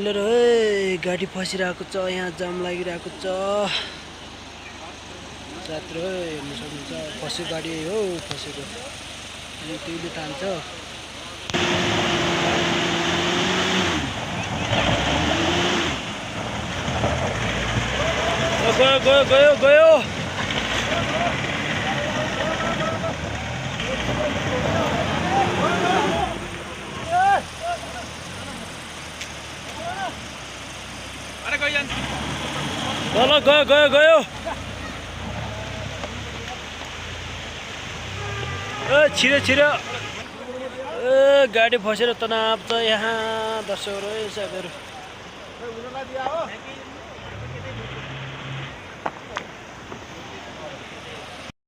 trailer है गाडी फसिरहेको छ यहाँ जाम लागिरहेको छ साथी हेर्नु सक्नुहुन्छ फस्यो गाडी हो फसेको अनि त्यसले तान्छ गयो गयो गयो गयो ल गयो गयो गयो छिरो छिरो गाडी फसेर तनाव छ यहाँ दर्शकहरू साथीहरू